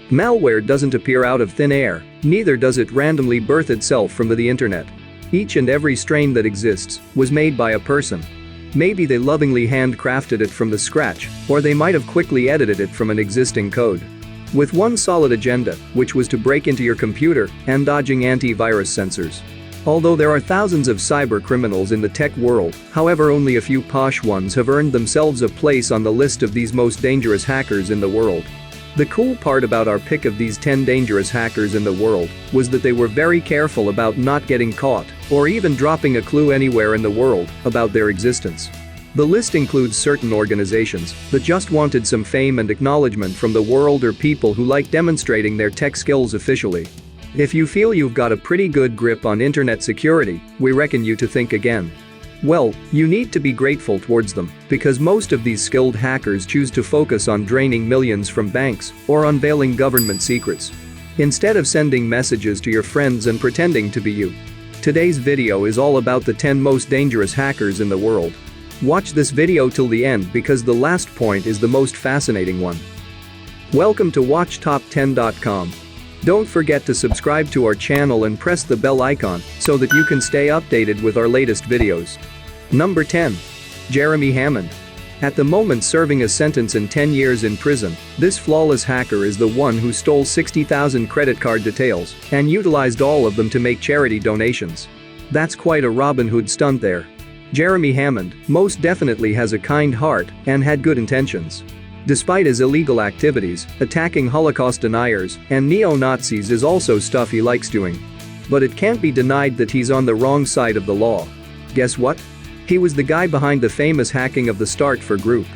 Malware doesn't appear out of thin air, neither does it randomly birth itself from the internet. Each and every strain that exists was made by a person. Maybe they lovingly handcrafted it from the scratch, or they might have quickly edited it from an existing code. With one solid agenda, which was to break into your computer and dodging antivirus sensors. Although there are thousands of cyber criminals in the tech world, however only a few posh ones have earned themselves a place on the list of these most dangerous hackers in the world. The cool part about our pick of these 10 dangerous hackers in the world was that they were very careful about not getting caught or even dropping a clue anywhere in the world about their existence. The list includes certain organizations that just wanted some fame and acknowledgement from the world or people who like demonstrating their tech skills officially. If you feel you've got a pretty good grip on internet security, we reckon you to think again. Well, you need to be grateful towards them, because most of these skilled hackers choose to focus on draining millions from banks or unveiling government secrets, instead of sending messages to your friends and pretending to be you. Today's video is all about the 10 most dangerous hackers in the world. Watch this video till the end because the last point is the most fascinating one. Welcome to WatchTop10.com. Don't forget to subscribe to our channel and press the bell icon so that you can stay updated with our latest videos. Number 10. Jeremy Hammond. At the moment serving a sentence in 10 years in prison, this flawless hacker is the one who stole 60,000 credit card details and utilized all of them to make charity donations. That's quite a Robin Hood stunt there. Jeremy Hammond most definitely has a kind heart and had good intentions. Despite his illegal activities, attacking Holocaust deniers and neo-Nazis is also stuff he likes doing. But it can't be denied that he's on the wrong side of the law. Guess what? He was the guy behind the famous hacking of the Start4 group.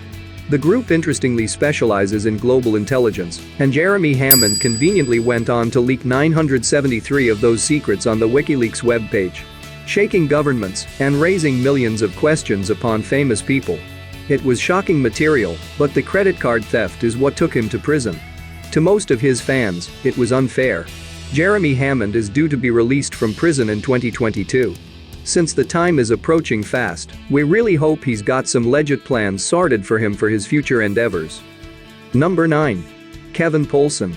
The group interestingly specializes in global intelligence, and Jeremy Hammond conveniently went on to leak 973 of those secrets on the Wikileaks webpage, shaking governments and raising millions of questions upon famous people. It was shocking material, but the credit card theft is what took him to prison. To most of his fans, it was unfair. Jeremy Hammond is due to be released from prison in 2022. Since the time is approaching fast, we really hope he's got some legit plans sorted for him for his future endeavors. Number 9. Kevin Poulsen.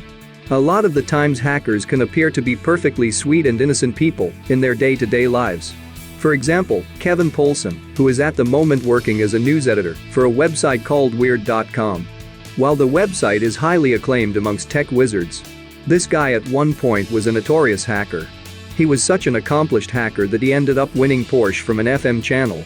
A lot of the times hackers can appear to be perfectly sweet and innocent people in their day-to-day lives. For example, Kevin Poulsen, who is at the moment working as a news editor for a website called Weird.com. While the website is highly acclaimed amongst tech wizards, this guy at one point was a notorious hacker. He was such an accomplished hacker that he ended up winning Porsche from an FM channel.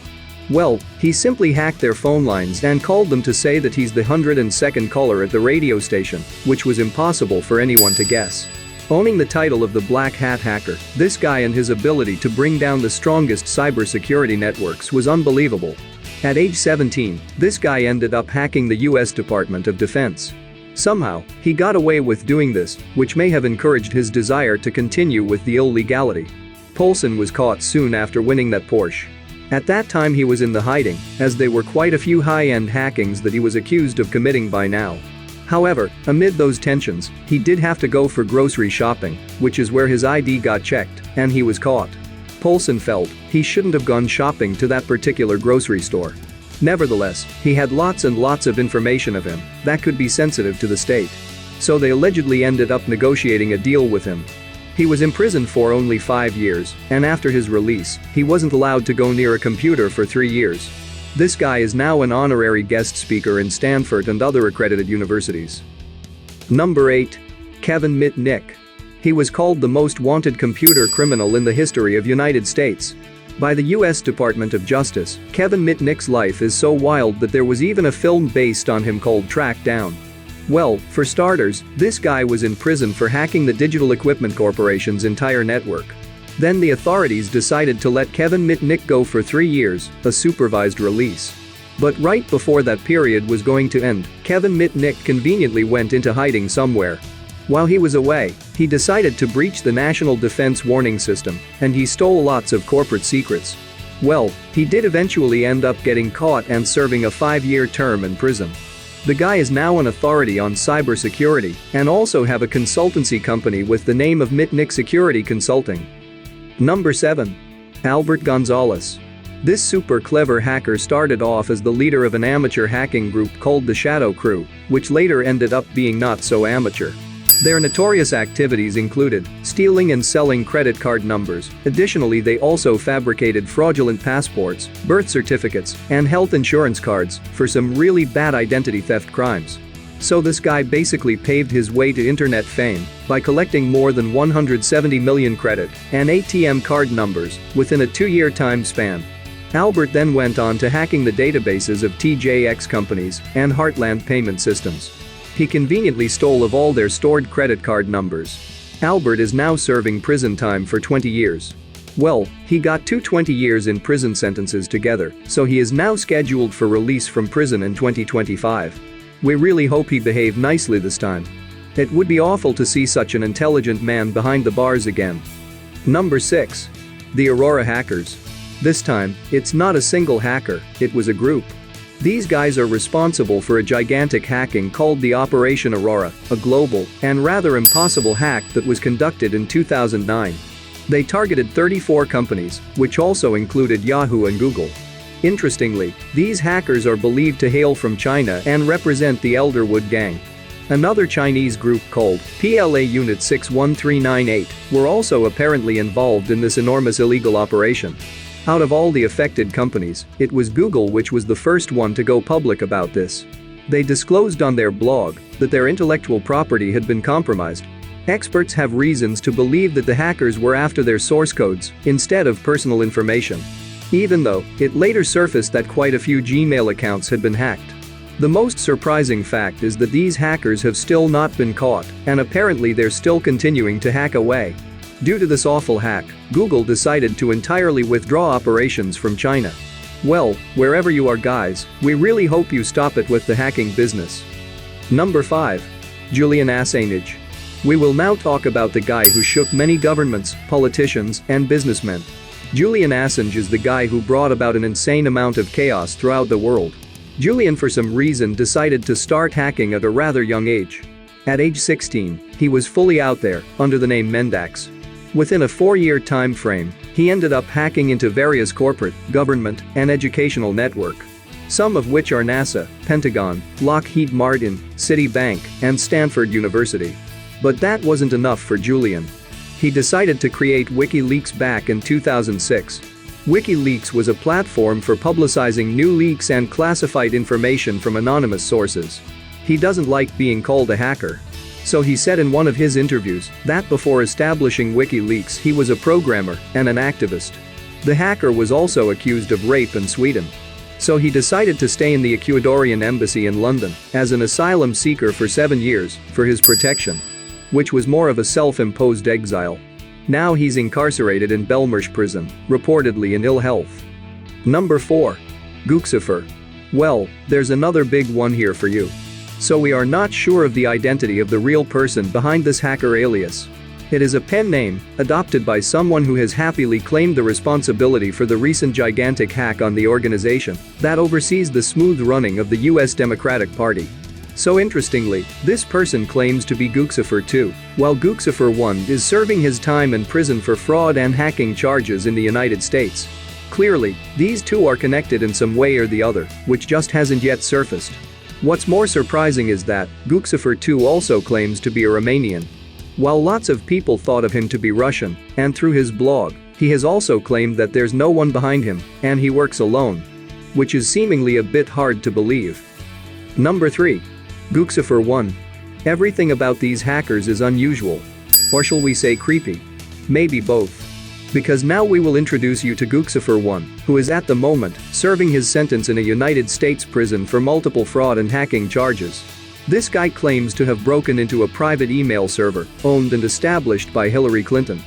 Well, he simply hacked their phone lines and called them to say that he's the 102nd caller at the radio station, which was impossible for anyone to guess. Owning the title of the Black Hat Hacker, this guy and his ability to bring down the strongest cybersecurity networks was unbelievable. At age 17, this guy ended up hacking the US Department of Defense. Somehow, he got away with doing this, which may have encouraged his desire to continue with the illegality. Poulsen was caught soon after winning that Porsche. At that time he was in the hiding, as there were quite a few high-end hackings that he was accused of committing by now. However, amid those tensions, he did have to go for grocery shopping, which is where his ID got checked, and he was caught. Poulsen felt he shouldn't have gone shopping to that particular grocery store. Nevertheless, he had lots and lots of information of him that could be sensitive to the state. So they allegedly ended up negotiating a deal with him. He was imprisoned for only 5 years, and after his release, he wasn't allowed to go near a computer for 3 years. This guy is now an honorary guest speaker in Stanford and other accredited universities. Number 8. Kevin Mitnick. He was called the most wanted computer criminal in the history of United States. By the US Department of Justice, Kevin Mitnick's life is so wild that there was even a film based on him called Track Down. Well, for starters, this guy was in prison for hacking the Digital Equipment Corporation's entire network. Then the authorities decided to let Kevin Mitnick go for 3 years, a supervised release. But right before that period was going to end, Kevin Mitnick conveniently went into hiding somewhere. While he was away, he decided to breach the National Defense Warning System, and he stole lots of corporate secrets. Well, he did eventually end up getting caught and serving a 5-year term in prison. The guy is now an authority on cybersecurity and also have a consultancy company with the name of Mitnick Security Consulting. Number 7. Albert Gonzales. This super clever hacker started off as the leader of an amateur hacking group called the Shadow Crew, which later ended up being not so amateur. Their notorious activities included stealing and selling credit card numbers. Additionally, they also fabricated fraudulent passports, birth certificates, and health insurance cards for some really bad identity theft crimes. So this guy basically paved his way to internet fame by collecting more than 170 million credit and ATM card numbers within a 2-year time span. Albert then went on to hacking the databases of TJX companies and Heartland payment systems. He conveniently stole of all their stored credit card numbers. Albert is now serving prison time for 20 years. Well, he got 2 20 years in prison sentences together, so he is now scheduled for release from prison in 2025. We really hope he behaved nicely this time. It would be awful to see such an intelligent man behind the bars again. Number 6. The Aurora Hackers. This time, it's not a single hacker, it was a group. These guys are responsible for a gigantic hacking called the Operation Aurora, a global and rather impossible hack that was conducted in 2009. They targeted 34 companies, which also included Yahoo and Google. Interestingly, these hackers are believed to hail from China and represent the Elderwood Gang. Another Chinese group called PLA Unit 61398 were also apparently involved in this enormous illegal operation. Out of all the affected companies, it was Google which was the first one to go public about this. They disclosed on their blog that their intellectual property had been compromised. Experts have reasons to believe that the hackers were after their source codes instead of personal information, even though it later surfaced that quite a few Gmail accounts had been hacked. The most surprising fact is that these hackers have still not been caught, and apparently they're still continuing to hack away. Due to this awful hack, Google decided to entirely withdraw operations from China. Well, wherever you are guys, we really hope you stop it with the hacking business. Number 5. Julian Assange. We will now talk about the guy who shook many governments, politicians, and businessmen. Julian Assange is the guy who brought about an insane amount of chaos throughout the world. Julian for some reason decided to start hacking at a rather young age. At age 16, he was fully out there, under the name Mendax. Within a 4-year time frame, he ended up hacking into various corporate, government, and educational network. Some of which are NASA, Pentagon, Lockheed Martin, Citibank, and Stanford University. But that wasn't enough for Julian. He decided to create Wikileaks back in 2006. Wikileaks was a platform for publicizing new leaks and classified information from anonymous sources. He doesn't like being called a hacker. So he said in one of his interviews that before establishing Wikileaks he was a programmer and an activist. The hacker was also accused of rape in Sweden. So he decided to stay in the Ecuadorian embassy in London as an asylum seeker for 7 years for his protection, which was more of a self-imposed exile. Now he's incarcerated in Belmarsh prison, reportedly in ill health. Number 4. Guccifer. Well, there's another big one here for you. So we are not sure of the identity of the real person behind this hacker alias. It is a pen name, adopted by someone who has happily claimed the responsibility for the recent gigantic hack on the organization that oversees the smooth running of the US Democratic Party. So interestingly, this person claims to be Guccifer 2, while Guccifer 1 is serving his time in prison for fraud and hacking charges in the United States. Clearly, these two are connected in some way or the other, which just hasn't yet surfaced. What's more surprising is that Guccifer 2 also claims to be a Romanian. While lots of people thought of him to be Russian, and through his blog, he has also claimed that there's no one behind him, and he works alone. Which is seemingly a bit hard to believe. Number 3. Guccifer 1. Everything about these hackers is unusual. Or shall we say creepy? Maybe both. Because now we will introduce you to Guccifer 1, who is at the moment serving his sentence in a United States prison for multiple fraud and hacking charges. This guy claims to have broken into a private email server owned and established by Hillary Clinton.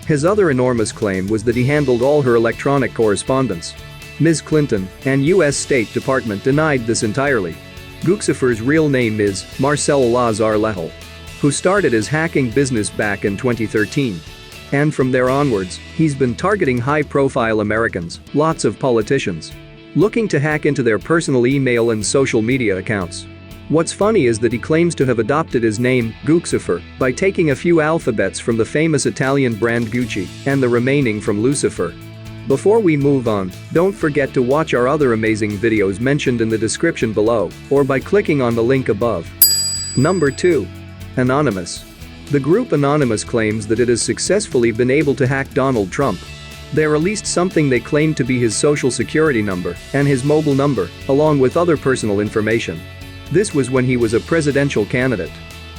His other enormous claim was that he handled all her electronic correspondence. Ms. Clinton and US State Department denied this entirely. Guccifer's real name is Marcel Lazar Lehel, who started his hacking business back in 2013. And from there onwards, he's been targeting high-profile Americans, lots of politicians, looking to hack into their personal email and social media accounts. What's funny is that he claims to have adopted his name, Guccifer, by taking a few alphabets from the famous Italian brand Gucci and the remaining from Lucifer. Before we move on, don't forget to watch our other amazing videos mentioned in the description below or by clicking on the link above. Number 2. Anonymous. The group Anonymous claims that it has successfully been able to hack Donald Trump. They released something they claimed to be his social security number and his mobile number, along with other personal information. This was when he was a presidential candidate.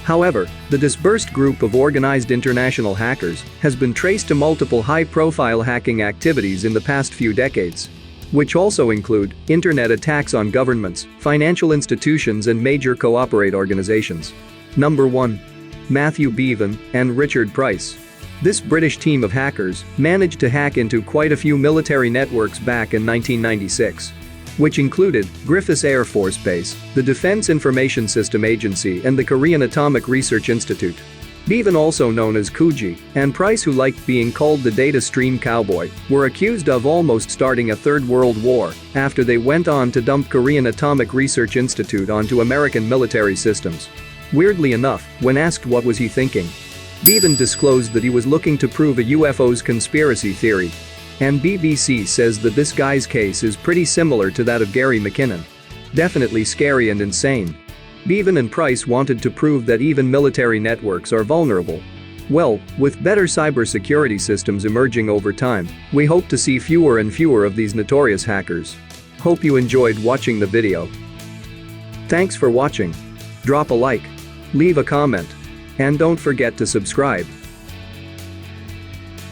However, the dispersed group of organized international hackers has been traced to multiple high-profile hacking activities in the past few decades, which also include internet attacks on governments, financial institutions and major cooperate organizations. Number 1. Matthew Beavin and Richard Price. This British team of hackers managed to hack into quite a few military networks back in 1996. Which included Griffiths Air Force Base, the Defense Information System Agency and the Korean Atomic Research Institute. Beavin, also known as Kuji, and Price, who liked being called the data stream cowboy, were accused of almost starting a third world war after they went on to dump Korean Atomic Research Institute onto American military systems. Weirdly enough, when asked what was he thinking, Beavin disclosed that he was looking to prove a UFO's conspiracy theory. And BBC says that this guy's case is pretty similar to that of Gary McKinnon. Definitely scary and insane. Beavin and Price wanted to prove that even military networks are vulnerable. Well, with better cybersecurity systems emerging over time, we hope to see fewer and fewer of these notorious hackers. Hope you enjoyed watching the video. Thanks for watching. Drop a like, leave a comment, and don't forget to subscribe.